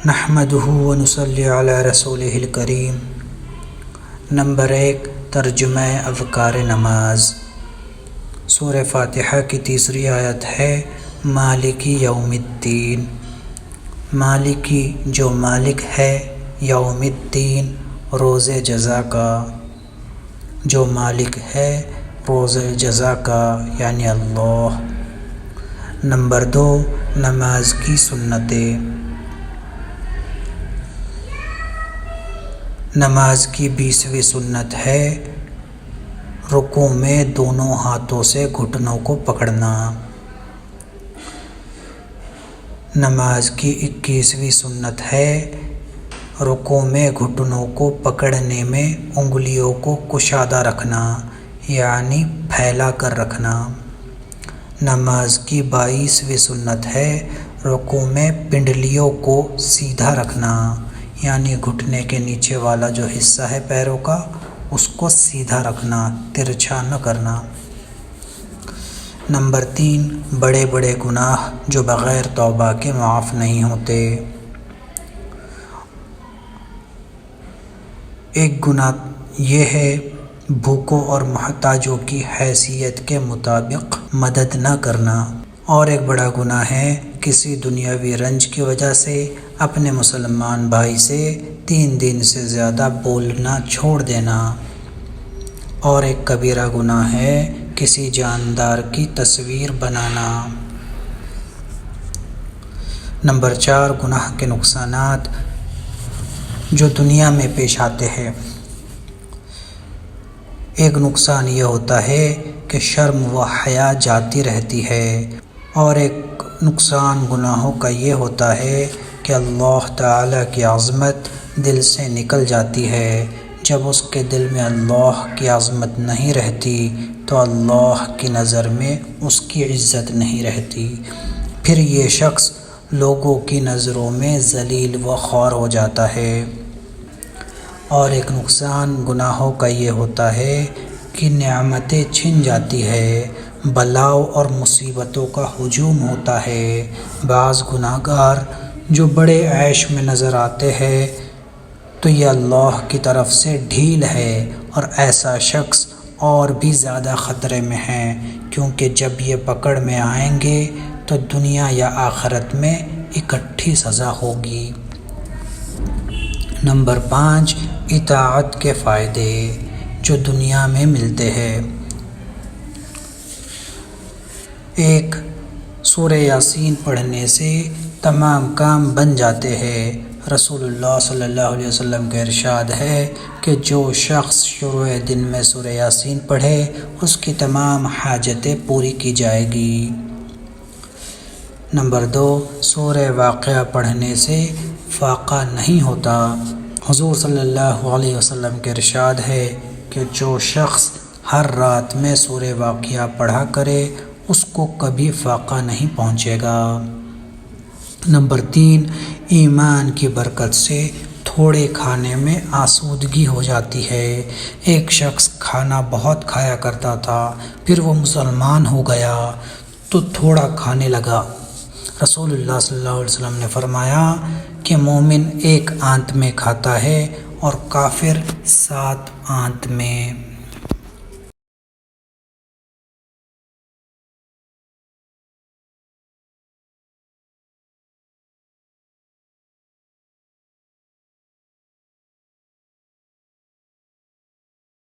نحمدہ ونصلی علی رسولہ الکریم۔ نمبر 1، ترجمہ اذکار نماز۔ سورہ فاتحہ کی تیسری آیت ہے مالکی یوم الدین۔ مالکی جو مالک ہے، یوم الدین روز جزا کا، جو مالک ہے روز جزا کا یعنی اللہ۔ نمبر 2، نماز کی سنتیں۔ نماز کی 20ویں سنت ہے رکوع میں دونوں ہاتھوں سے گھٹنوں کو پکڑنا۔ نماز کی 21ویں سنت ہے رکوع میں گھٹنوں کو پکڑنے میں انگلیوں کو کشادہ رکھنا یعنی پھیلا کر رکھنا۔ نماز کی 22ویں سنت ہے رکوع میں پنڈلیوں کو سیدھا رکھنا یعنی گھٹنے کے نیچے والا جو حصہ ہے پیروں کا اس کو سیدھا رکھنا، ترچھا نہ کرنا۔ نمبر 3، بڑے بڑے گناہ جو بغیر توبہ کے معاف نہیں ہوتے۔ ایک گناہ یہ ہے بھوکوں اور محتاجوں کی حیثیت کے مطابق مدد نہ کرنا، اور ایک بڑا گناہ ہے کسی دنیاوی رنج کی وجہ سے اپنے مسلمان بھائی سے 3 دن سے زیادہ بولنا چھوڑ دینا، اور ایک کبیرہ گناہ ہے کسی جاندار کی تصویر بنانا۔ نمبر 4، گناہ کے نقصانات جو دنیا میں پیش آتے ہیں۔ ایک نقصان یہ ہوتا ہے کہ شرم و حیا جاتی رہتی ہے، اور ایک نقصان گناہوں کا یہ ہوتا ہے کہ اللہ تعالیٰ کی عظمت دل سے نکل جاتی ہے۔ جب اس کے دل میں اللہ کی عظمت نہیں رہتی تو اللہ کی نظر میں اس کی عزت نہیں رہتی، پھر یہ شخص لوگوں کی نظروں میں ذلیل و خوار ہو جاتا ہے۔ اور ایک نقصان گناہوں کا یہ ہوتا ہے کہ نعمتیں چھن جاتی ہے، بلاؤ اور مصیبتوں کا ہجوم ہوتا ہے۔ بعض گناہ گار جو بڑے عیش میں نظر آتے ہیں تو یہ اللہ کی طرف سے ڈھیل ہے، اور ایسا شخص اور بھی زیادہ خطرے میں ہے، کیونکہ جب یہ پکڑ میں آئیں گے تو دنیا یا آخرت میں اکٹھی سزا ہوگی۔ نمبر 5، اطاعت کے فائدے جو دنیا میں ملتے ہیں۔ 1، سورہ یاسین پڑھنے سے تمام کام بن جاتے ہیں۔ رسول اللہ صلی اللہ علیہ وسلم کا ارشاد ہے کہ جو شخص شروع دن میں سورہ یاسین پڑھے اس کی تمام حاجتیں پوری کی جائے گی۔ نمبر 2، سورہ واقعہ پڑھنے سے فاقہ نہیں ہوتا۔ حضور صلی اللہ علیہ وسلم کا ارشاد ہے کہ جو شخص ہر رات میں سورہ واقعہ پڑھا کرے اس کو کبھی فاقہ نہیں پہنچے گا۔ نمبر 3، ایمان کی برکت سے تھوڑے کھانے میں آسودگی ہو جاتی ہے۔ ایک شخص کھانا بہت کھایا کرتا تھا، پھر وہ مسلمان ہو گیا تو تھوڑا کھانے لگا۔ رسول اللہ صلی اللہ علیہ وسلم نے فرمایا کہ مومن 1 آنت میں کھاتا ہے اور کافر 7 آنت میں۔